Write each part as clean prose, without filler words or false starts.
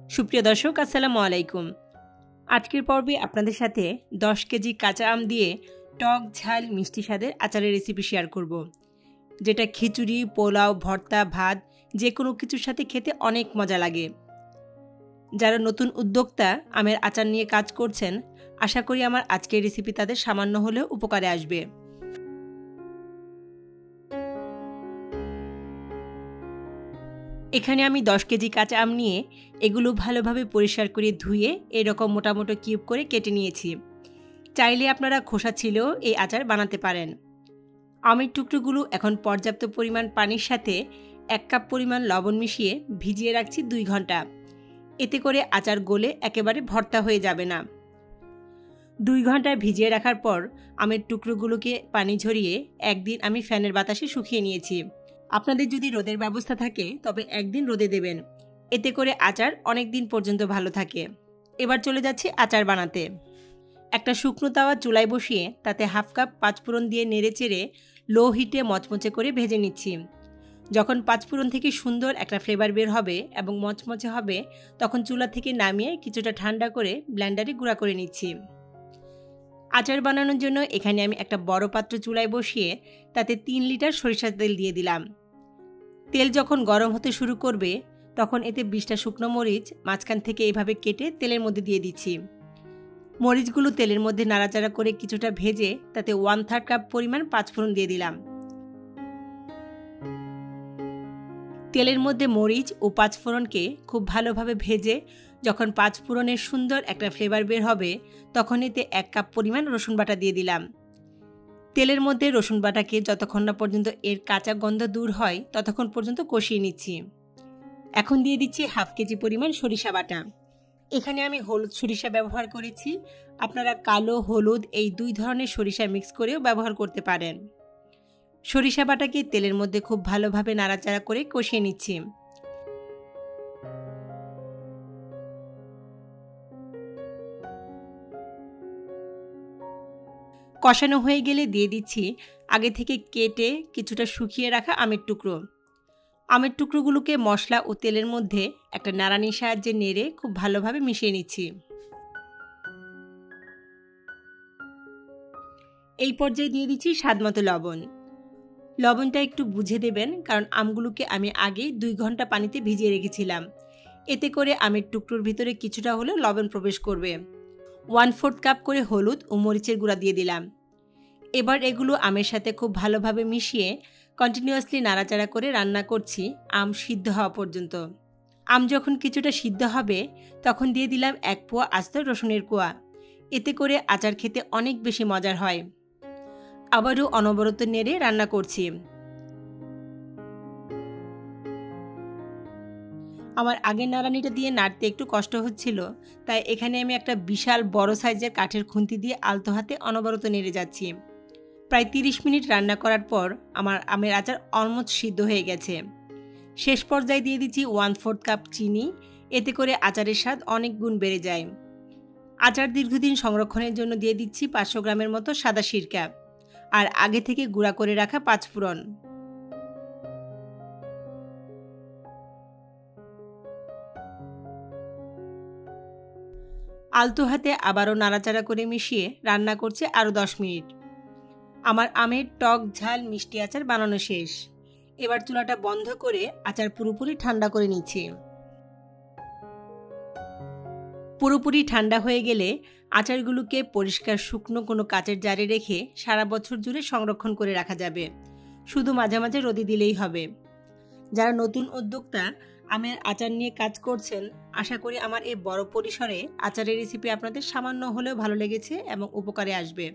সুপ্রিয় দর্শক, আসসালামু আলাইকুম। আজকের পর্বে আপনাদের সাথে 10 কেজি কাঁচা আম দিয়ে টক ঝাল মিষ্টি স্বাদের আচারের রেসিপি শেয়ার করব, যেটা খিচুড়ি, পোলাও, ভর্তা, ভাত যে কোনো কিছুর সাথে খেতে অনেক মজা লাগে। যারা নতুন উদ্যোক্তা আমের আচার নিয়ে কাজ করছেন, আশা করি আমার আজকের রেসিপি তাদের সামান্য হলেও উপকারে আসবে। এখানে আমি 10 কেজি কাঁচা আম নিয়ে এগুলো ভালোভাবে পরিষ্কার করে ধুয়ে এরকম মোটামুটি কিউব করে কেটে নিয়েছি। চাইলে আপনারা খোসা ছিলেও এই আচার বানাতে পারেন। আমের টুকরোগুলো এখন পর্যাপ্ত পরিমাণ পানির সাথে 1 কাপ পরিমাণ লবণ মিশিয়ে ভিজিয়ে রাখছি 2 ঘন্টা। এতে করে আচার গলে একেবারে ভর্তা হয়ে যাবে না। 2 ঘন্টা ভিজিয়ে রাখার পর আমের টুকরোগুলোকে পানি ঝরিয়ে একদিন আমি ফ্যানের বাতাসে শুকিয়ে নিয়েছি। আপনাদের যদি রোদের ব্যবস্থা থাকে তবে একদিন রোদে দেবেন, এতে করে আচার অনেক দিন পর্যন্ত ভালো থাকে। এবার চলে যাচ্ছি আচার বানাতে। একটা শুকনো তাওয়া চুলায় বসিয়ে তাতে 1/2 কাপ পাঁচফোড়ন দিয়ে নেড়েচেড়ে লো হিটে মচমচে করে ভেজে নিচ্ছি। যখন পাঁচফোড়ন থেকে সুন্দর একটা ফ্লেভার বের হবে এবং মচমচে হবে, তখন চুলা থেকে নামিয়ে কিছুটা ঠান্ডা করে ব্লেন্ডারে গুঁড়া করে নিচ্ছি। আচার বানানোর জন্য এখানে আমি একটা বড় পাত্র চুলায় বসিয়ে তাতে 3 লিটার সরিষার তেল দিয়ে দিলাম। তেল যখন গরম হতে শুরু করবে, তখন এতে 20টা শুকনো মরিচ মাঝখান থেকে এভাবে কেটে তেলের মধ্যে দিয়ে দিচ্ছি। মরিচগুলো তেলের মধ্যে নাড়াচাড়া করে কিছুটা ভেজে তাতে 1/3 কাপ পরিমাণ পাঁচফোড়ন দিয়ে দিলাম। তেলের মধ্যে মরিচ ও পাঁচফোড়নকে খুব ভালোভাবে ভেজে যখন পাঁচফোড়নের সুন্দর একটা ফ্লেভার বের হবে, তখন এতে 1 কাপ পরিমাণ রসুন বাটা দিয়ে দিলাম। তেলের মধ্যে রসুন বাটাকে যতক্ষণ না পর্যন্ত এর কাঁচা গন্ধ দূর হয় ততক্ষণ পর্যন্ত কষিয়ে নিচ্ছি। এখন দিয়ে দিচ্ছি 1/2 কেজি পরিমাণ সরিষা বাটা। এখানে আমি হলুদ সরিষা ব্যবহার করেছি, আপনারা কালো হলুদ এই 2 ধরনের সরিষা মিক্স করেও ব্যবহার করতে পারেন। সরিষা বাটাকে তেলের মধ্যে খুব ভালোভাবে নাড়াচাড়া করে কষিয়ে নিচ্ছি। কষানো হয়ে গেলে দিয়ে দিচ্ছি আগে থেকে কেটে কিছুটা শুকিয়ে রাখা আমের টুকরো। আমের টুকরোগুলোকে মশলা ও তেলের মধ্যে একটা নাড়ানির সাহায্যে নেড়ে খুব ভালোভাবে মিশিয়ে নিচ্ছি। এই পর্যায়ে দিয়ে দিচ্ছি স্বাদমতো লবণ। লবণটা একটু বুঝে দেবেন, কারণ আমগুলোকে আমি আগে 2 ঘন্টা পানিতে ভিজিয়ে রেখেছিলাম। এতে করে আমের টুকরোর ভিতরে কিছুটা হলেও লবণ প্রবেশ করবে। 1/4 কাপ করে হলুদ ও মরিচের গুঁড়া দিয়ে দিলাম। এবার এগুলো আমের সাথে খুব ভালোভাবে মিশিয়ে কন্টিনিউয়াসলি নাড়াচাড়া করে রান্না করছি আম সিদ্ধ হওয়া পর্যন্ত। আম যখন কিছুটা সিদ্ধ হবে, তখন দিয়ে দিলাম 1 পোয়া আস্ত রসুনের কোয়া। এতে করে আচার খেতে অনেক বেশি মজার হয়। আবারও অনবরত নেড়ে রান্না করছি। আমার আগের নাড়ানিটা দিয়ে নাড়তে একটু কষ্ট হচ্ছিল, তাই এখানে আমি একটা বিশাল বড় সাইজের কাঠের খুন্তি দিয়ে আলতো হাতে অনবরত নেড়ে যাচ্ছি। প্রায় 30 মিনিট রান্না করার পর আমার আমের আচার অলমোস্ট সিদ্ধ হয়ে গেছে। শেষ পর্যায়ে দিয়ে দিচ্ছি 1/4 কাপ চিনি। এতে করে আচারের স্বাদ অনেক গুণ বেড়ে যায়। আচার দীর্ঘদিন সংরক্ষণের জন্য দিয়ে দিচ্ছি 500 গ্রামের মতো সাদা সিরকা আর আগে থেকে গুঁড়া করে রাখা পাঁচফোড়ন। আলতো হাতে আবারও নাড়াচাড়া করে মিশিয়ে রান্না করছে আরও 10 মিনিট। আমার আমের টক ঝাল মিষ্টি আচার বানানো শেষ। এবার চুলাটা বন্ধ করে আচার পুরোপুরি ঠান্ডা করে নিচ্ছি। পুরোপুরি ঠান্ডা হয়ে গেলে আচারগুলোকে পরিষ্কার শুকনো কোনো কাচের জারে রেখে সারা বছর জুড়ে সংরক্ষণ করে রাখা যাবে। শুধু মাঝে মাঝে রোদে দিলেই হবে। যারা নতুন উদ্যোক্তা আমের আচার নিয়ে কাজ করছেন, আশা করি আমার এই বড় পরিসরে আচারের রেসিপি আপনাদের সামান্য হলেও ভালো লেগেছে এবং উপকারে আসবে।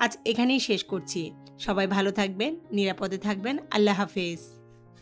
আজ এখানেই শেষ করছি। সবাই ভালো থাকবেন, নিরাপদে থাকবেন। আল্লাহ হাফেজ।